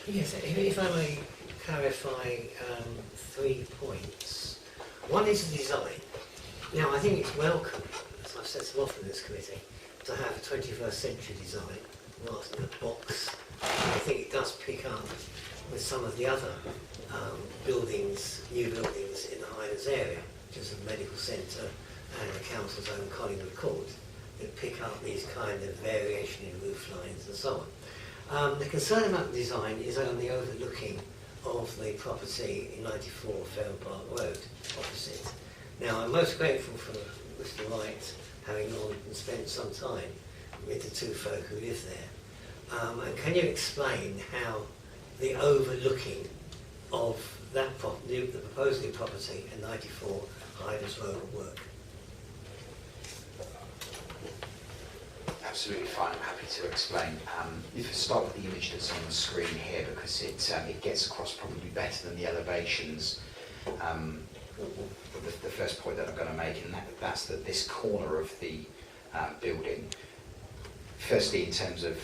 Yes, if I may clarify 3 points. One is the design. Now, I think it's welcome, as I've said so often in this committee, to have a 21st century design rather than a box. I think it does pick up with some of the other buildings, new buildings in the Highlands area, which is a medical centre and the council's own Collingwood Court, that pick up these kind of variation in roof lines and so on. The concern about the design is on the overlooking of the property in 94 Fareham Park Road opposite. Now, I'm most grateful for Mr. Wright having gone and spent some time with the 2 folk who live there. And can you explain how the overlooking of that the proposed new property in 94 Highlands Road will work? Absolutely fine, I'm happy to explain. If I start with the image that's on the screen here, because it gets across probably better than the elevations. The first point that I'm going to make, and that's that this corner of the building, firstly in terms of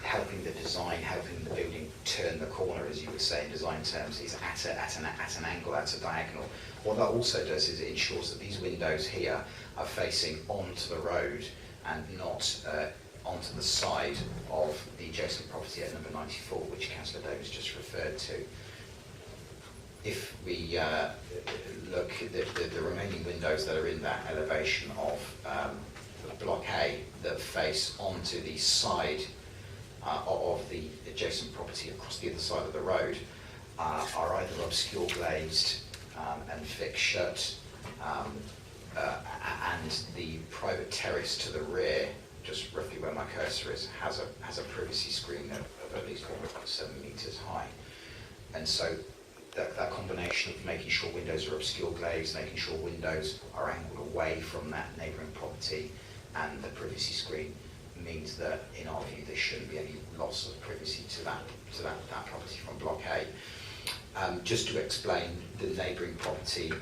helping the design, helping the building turn the corner, as you would say in design terms, is at an angle, at a diagonal. What that also does is it ensures that these windows here are facing onto the road and not onto the side of the adjacent property at number 94, which Councillor Davis just referred to. If we look at the remaining windows that are in that elevation of Block A that face onto the side of the adjacent property across the other side of the road are either obscure glazed and fixed shut, and the private terrace to the rear, just roughly where my cursor is, has a privacy screen of at least 1.7 metres high. And so that combination of making sure windows are obscure glazed, making sure windows are angled away from that neighbouring property, and the privacy screen means that, in our view, there shouldn't be any loss of privacy to that property from Block A. Just to explain, the neighbouring property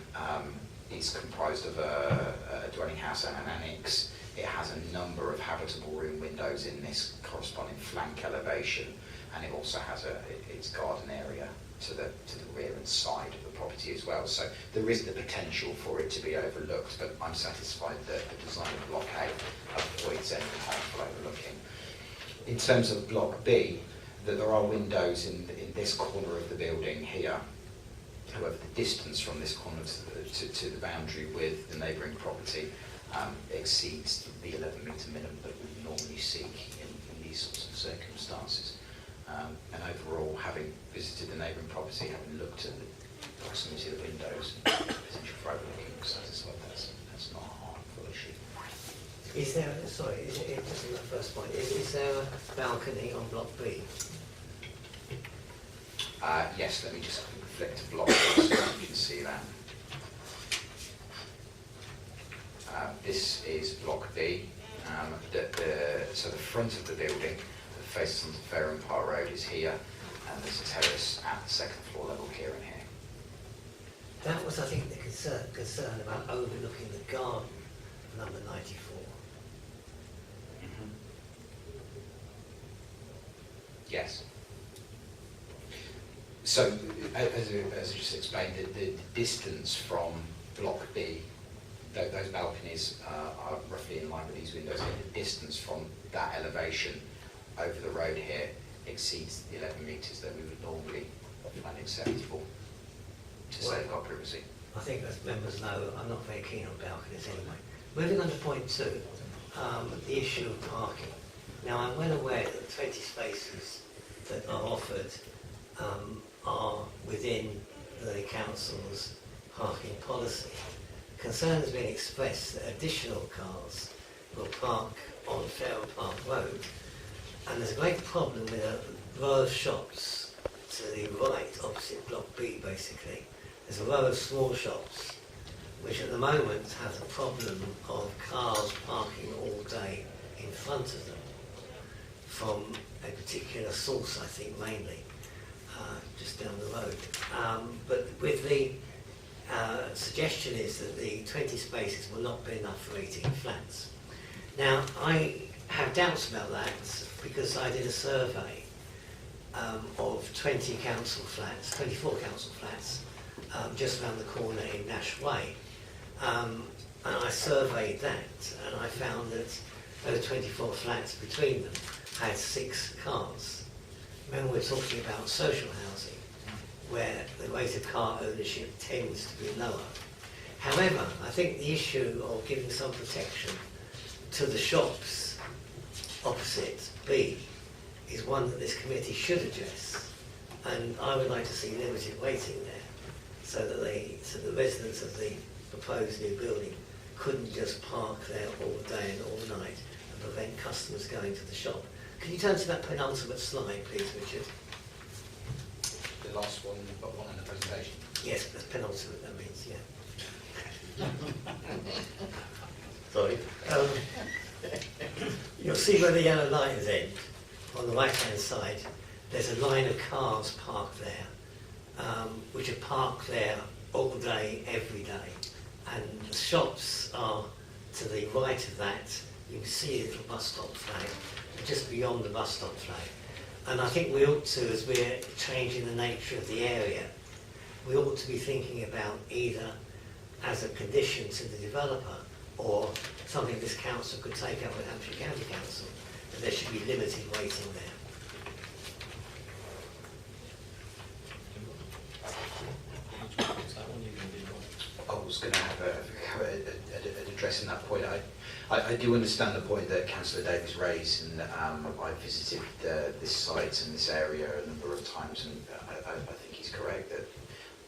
is comprised of a dwelling house and an annex. It has a number of habitable room windows in this corresponding flank elevation, and it also has its garden area to the rear and side of the property as well. So there is the potential for it to be overlooked, but I'm satisfied that the design of Block A avoids any harmful overlooking. In terms of Block B, that there are windows in this corner of the building here. However, the distance from this corner to the boundary with the neighbouring property exceeds the 11 metre minimum that we normally seek in these sorts of circumstances. And overall, having visited the neighbouring property, having looked at the proximity of the windows, potential for overlooking, I'm satisfied that's not a harmful issue. Is there, sorry, just on that first point, is there a balcony on Block B? Yes, let me just flick to Block B so you can see that. This is Block B. So the front of the building that faces onto Fareham Park Road is here, and there's a terrace at the second floor level here and here. That was, I think, the concern about overlooking the garden of number 94. Mm-hmm. Yes. So, as I just explained, the distance from Block B, those balconies are roughly in line with these windows. The distance from that elevation over the road here exceeds the 11 metres that we would normally find acceptable to safeguard privacy. I think, as members know, I'm not very keen on balconies anyway. Moving on to point 2, the issue of parking. Now, I'm well aware that 20 spaces that are offered are within the council's parking policy. Concern has been expressed that additional cars will park on Fareham Park Road, and there's a great problem with a row of shops to the right, opposite Block B basically. There's a row of small shops which at the moment have the problem of cars parking all day in front of them from a particular source, I think mainly, just down the road. But with the suggestion is that the 20 spaces will not be enough for 18 flats. Now, I have doubts about that because I did a survey of 20 council flats, 24 council flats, just around the corner in Nash Way. And I surveyed that, and I found that those 24 flats between them had 6 cars. Remember, we're talking about social housing, where the rate of car ownership tends to be lower. However, I think the issue of giving some protection to the shops opposite B is one that this committee should address, and I would like to see limited waiting there, so that the residents of the proposed new building couldn't just park there all day and all night and prevent customers going to the shop. Can you turn to that penultimate slide, please, Richard? The last one, but one in the presentation. Yes, that's penultimate, that means, yeah. Sorry. You'll see where the yellow lines end. On the right-hand side, there's a line of cars parked there, which are parked there all day, every day. And the shops are to the right of that. You can see a little bus stop flag, just beyond the bus stop flag. And I think we ought to, as we're changing the nature of the area, we ought to be thinking about either as a condition to the developer or something this council could take up with Hampshire County Council, that there should be limited waiting there. I was going to have an address in that point. I do understand the point that Councillor Davies raised, and I visited this site and this area a number of times, and I think he's correct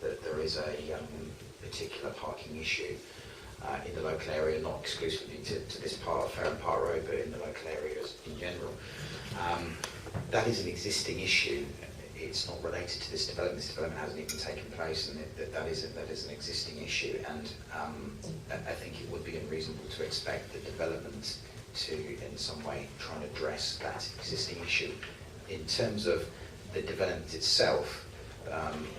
that there is a particular parking issue in the local area, not exclusively to this part of Fareham Park Road, but in the local areas in general. That is an existing issue. It's not related to this development. This development hasn't even taken place, and that is an existing issue. And I think it would be unreasonable to expect the development to, in some way, try and address that existing issue. In terms of the development itself,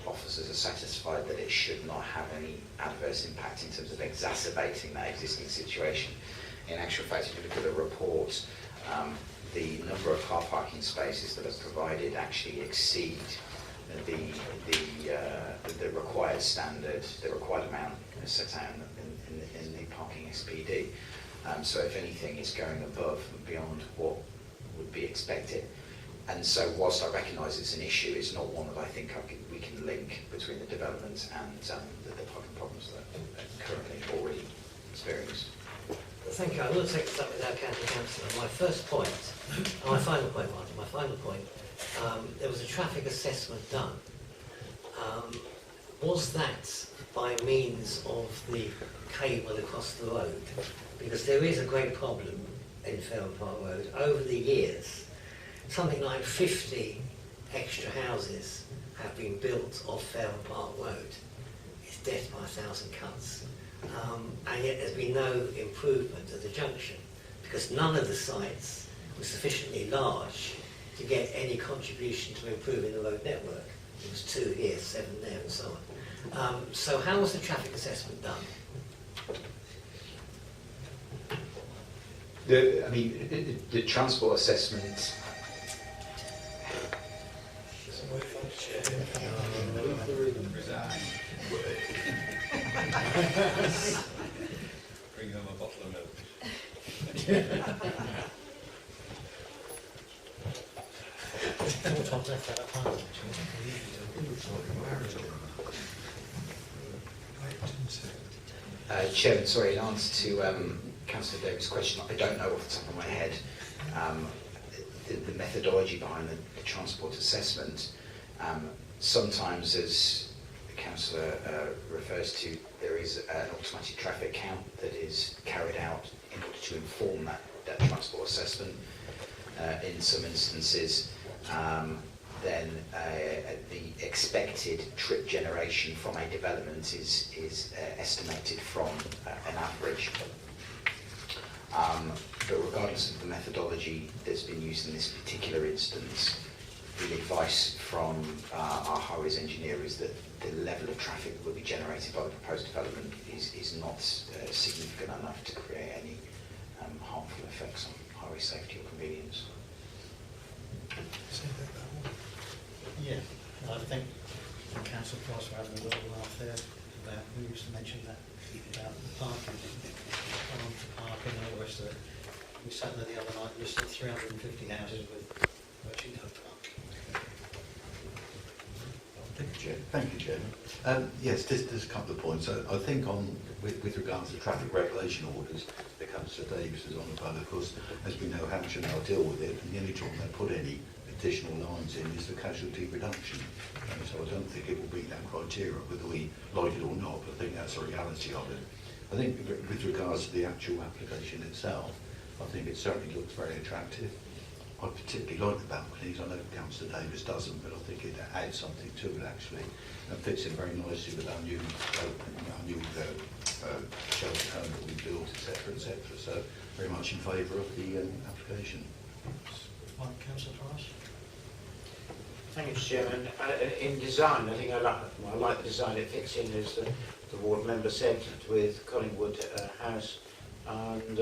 officers are satisfied that it should not have any adverse impact in terms of exacerbating that existing situation. In actual fact, if you look at the report, the number of car parking spaces that are provided actually exceed the required standard, the required amount set out in the parking SPD. So if anything, it's going above and beyond what would be expected. And so whilst I recognise it's an issue, it's not one that I think we can link between the development and the parking problems that are currently already experienced. Thank you. I will take this up with our county councillor. My first point, and my final point, Martin, my final point, there was a traffic assessment done. Was that by means of the cable across the road? Because there is a great problem in Fareham Park Road. Over the years, something like 50 extra houses have been built off Fareham Park Road. It's death by 1,000 cuts. And yet there's been no improvement at the junction because none of the sites were sufficiently large to get any contribution to improving the road network. It was 2 here, 7 there and so on. So how was the traffic assessment done? The transport assessment. Bring home a bottle of milk. Chairman, sorry, in answer to Councillor Davis' question, I don't know off the top of my head the methodology behind the transport assessment. Sometimes, as the Councillor refers to, there is an automatic traffic count that is carried out in order to inform that transport assessment. In some instances, then the expected trip generation from a development is estimated from an average. But regardless of the methodology that's been used in this particular instance, the advice from our highways engineer is that the level of traffic that will be generated by the proposed development is not significant enough to create any harmful effects on highway safety or convenience. Yeah, I think Council Price were having a little laugh there about, we used to mention that, about the parking, parking and all the rest of it. We sat there the other night and listed 350 houses with virtually no parking. Thank you, Chairman. Yes, there's a couple of points. I think with regards to traffic regulation orders, that Councillor Davis is on about, of course, as we know, Hampshire now deal with it, and the only time they put any additional lines in is for casualty reduction. So I don't think it will meet that criteria, whether we like it or not, but I think that's the reality of it. I think with regards to the actual application itself, I think it certainly looks very attractive. I particularly like the balconies. I know Councillor Davis doesn't, but I think it adds something to it actually, and fits in very nicely with our new shelter home that we built, etc., etc. So very much in favour of the application. Right, Councillor Price? Thank you, Mr. Chairman. In design, I think I like the design it fits in, as the ward member said, with Collingwood House, and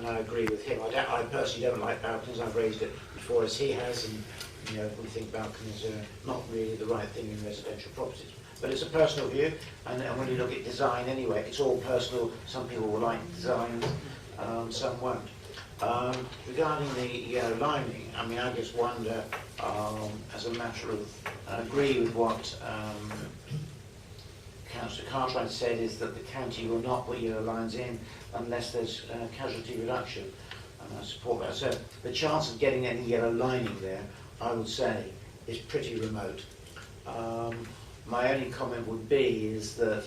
I agree with him. I personally don't like balconies. I've raised it before, as he has, and you know, we think balconies are not really the right thing in residential properties. But it's a personal view, and when you look at design anyway, it's all personal. Some people will like designs, some won't. Regarding the lining, I mean, I just wonder, as a matter of, I agree with what Councillor Cartwright said, is that the county will not put yellow lines in unless there's casualty reduction, and I support that. So the chance of getting any yellow lining there, I would say, is pretty remote. My only comment would be is that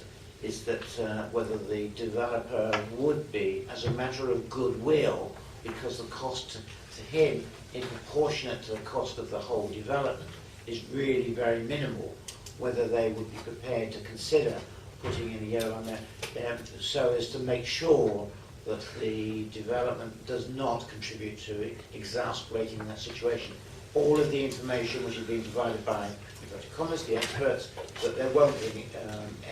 whether the developer would be, as a matter of goodwill, because the cost to him is proportionate to the cost of the whole development, is really very minimal, whether they would be prepared to consider putting in a yellow on there, so as to make sure that the development does not contribute to exasperating that situation. All of the information which is being provided by the experts, that there won't be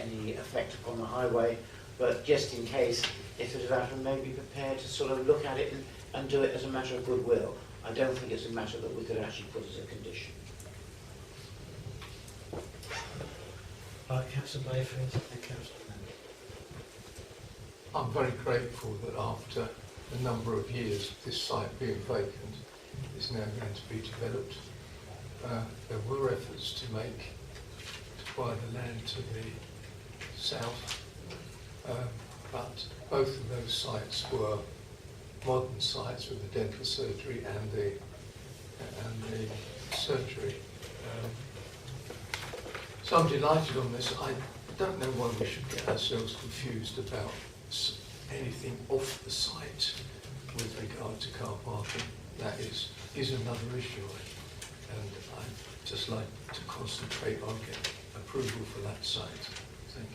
any effect upon the highway, but just in case, if the developer may be prepared to sort of look at it and do it as a matter of goodwill. I don't think it's a matter that we could actually put as a condition. Councillor Mayfield and Councillor Mann. I'm very grateful that after a number of years this site being vacant is now going to be developed. There were efforts to buy the land to the south, but both of those sites were modern sites with the dental surgery and the surgery. So I'm delighted on this. I don't know why we should get ourselves confused about anything off the site with regard to car parking. That is another issue, and I'd just like to concentrate on getting approval for that site. Thank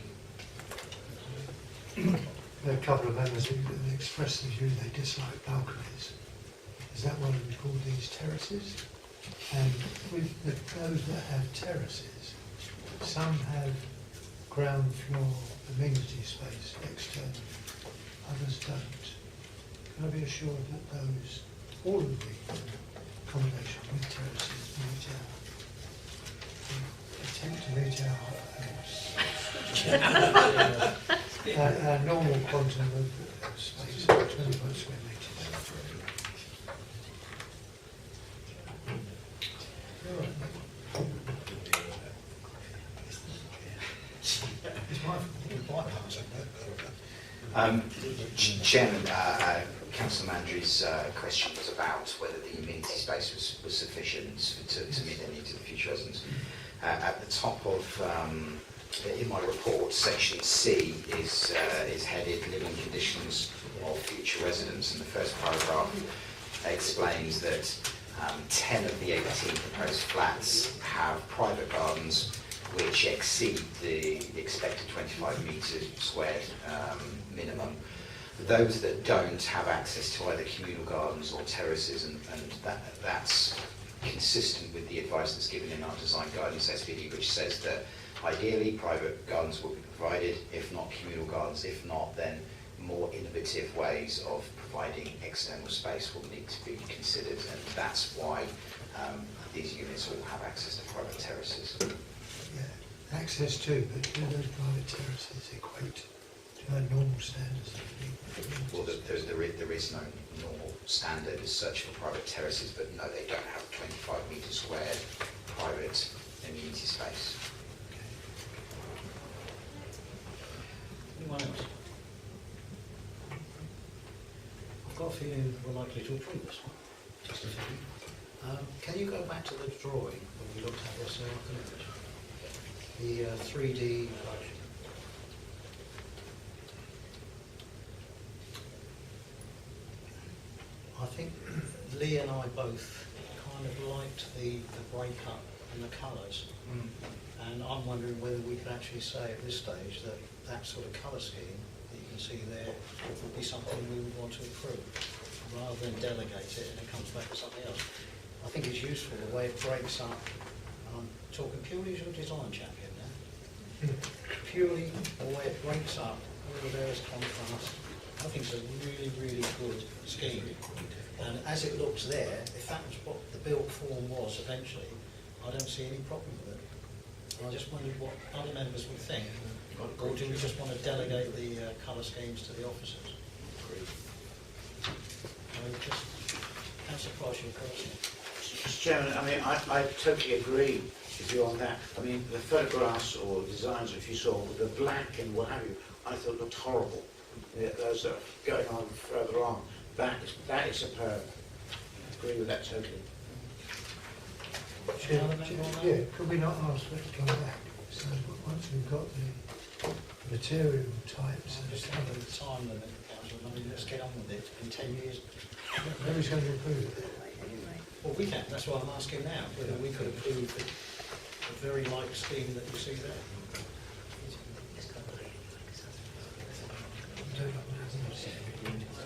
you. There are a couple of members who expressed the view they dislike balconies. Is that why we call these terraces? And with those that have terraces, some have ground floor amenity space externally, others don't. Can I be assured that all of the accommodation with terraces meet our normal quantum of space, 25 square metres? Chairman, Councillor Mandry's question was about whether the amenity space was sufficient to meet the needs of the future residents. At the top of, in my report, section C is headed Living Conditions of Future Residents, and the first paragraph explains that 10 of the 18 proposed flats have private gardens which exceed the expected 25 metres squared minimum. Those that don't have access to either communal gardens or terraces, and that's consistent with the advice that's given in our design guidance SPD, which says that ideally private gardens will be provided, if not communal gardens, if not then more innovative ways of providing external space will need to be considered, and that's why these units all have access to private terraces. Yeah, access to, but do those private terraces equate to our normal standards? Well, there is no normal standard as such for private terraces, but no, they don't have 25 metres squared private amenity space. Anyone else? I've got a feeling we're likely to approve this one. Just a feeling. Can you go back to the drawing when we looked at this the 3D version? I think Lee and I both kind of liked the breakup and the colours. And I'm wondering whether we could actually say at this stage that that sort of colour scheme that you can see there would be something we would want to approve, rather than delegate it and it comes back to something else. I think it's useful the way it breaks up. I'm talking purely as your design champion now. Purely the way it breaks up all the various contrasts. I think it's a really, really good scheme. And as it looks there, if that was what the built form was eventually, I don't see any problem with it. I just wondered what other members would think. Or do we just want to delegate the colour schemes to the officers? Councillor Price, your question. Mr. Chairman, I mean, I totally agree with you on that. I mean, the photographs or designs, if you saw, with the black and what have you, I thought looked horrible. Yeah, those that are going on further on, that is superb. I agree with that totally. Yeah, could we not ask for it to come back? So once we've got the material types, I'm just having the time limit, Councillor. I mean, let's get on with it. It's been 10 years. nobody's going to approve it. Well, we can. That's why I'm asking now, whether we could approve the very light scheme that you see there.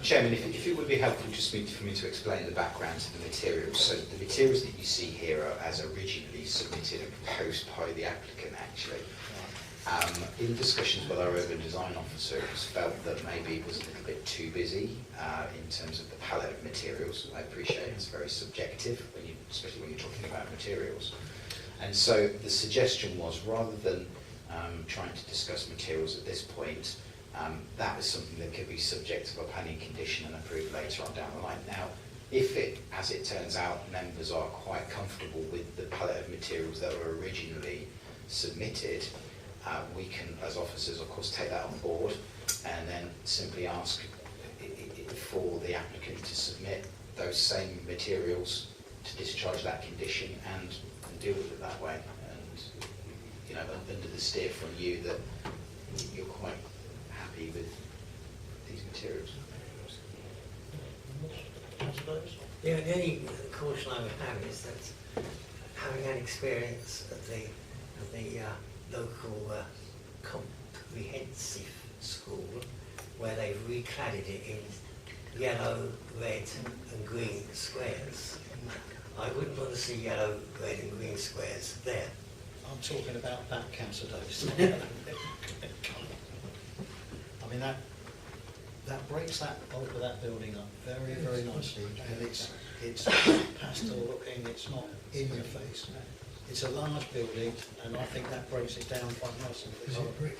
Chairman, if it would be helpful just for me to explain the background to the materials. So the materials that you see here are as originally submitted and proposed by the applicant, actually. In discussions with our urban design officer, it was felt that maybe it was a little bit too busy in terms of the palette of materials. I appreciate it's very subjective, especially when you're talking about materials. And so the suggestion was, rather than trying to discuss materials at this point, that was something that could be subject to a planning condition and approved later on down the line. Now, if it, as it turns out, members are quite comfortable with the palette of materials that were originally submitted, we can, as officers, of course, take that on board and then simply ask for the applicant to submit those same materials to discharge that condition and deal with it that way. And, you know, under the steer from you that you're quite happy with these materials. Yeah, the only caution I would have is that having had experience at the local comprehensive school where they've recladded it in yellow, red and green squares, I wouldn't want to see yellow, red and green squares there. I'm talking about that, Councillor Davis. I mean, that breaks that bulk of that building up very, very nicely, and it's pastel looking, it's not in your face. It's a large building, and I think that breaks it down quite nicely. Is it brick?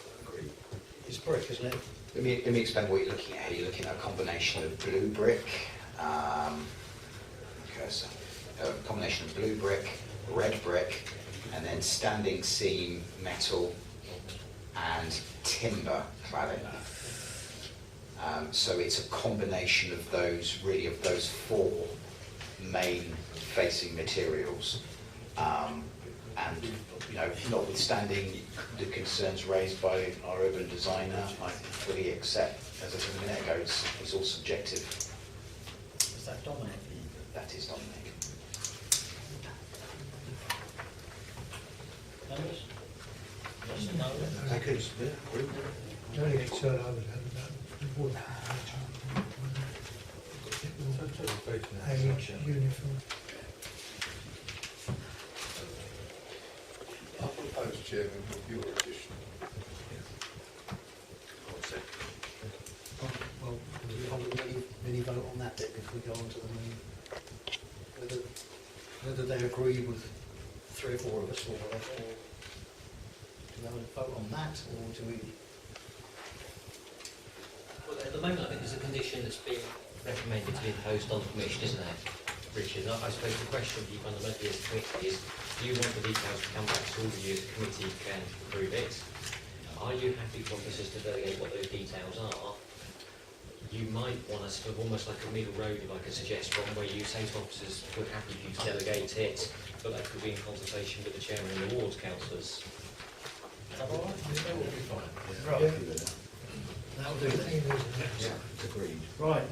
It's brick, isn't it? Let me explain what you're looking at here. You're looking at a combination of blue brick, a combination of blue brick, red brick, and then standing seam metal and timber cladding. So it's a combination of those, really, of those four main facing materials. And, you know, notwithstanding the concerns raised by our urban designer, I fully accept, as I said a minute ago, it's all subjective. Is that Dominic? That is Dominic. Members? Yes and no? I could split. The only concern I would have about the wood a uniform. I propose, Chairman, with your addition. Well, we can't really vote on that bit if we go on to the main. whether they agree with 3 or 4 of us or whatever, or do we have a vote on that, or do we? Well, at the moment, I think there's a condition that's being recommended to be imposed on the commission, isn't there, Richard? I suppose the question for you fundamentally as a committee is, do you want the details to come back to all of you as a committee can approve it? Are you happy for officers to delegate what those details are? You might want us to have almost like a middle road, if I could suggest one, where you say to officers, we're happy for you to delegate it, but that could be in consultation with the chairman and the wards councillors. Is that all right? That will be fine. Yeah, Right. That'll do then. it's agreed. Right.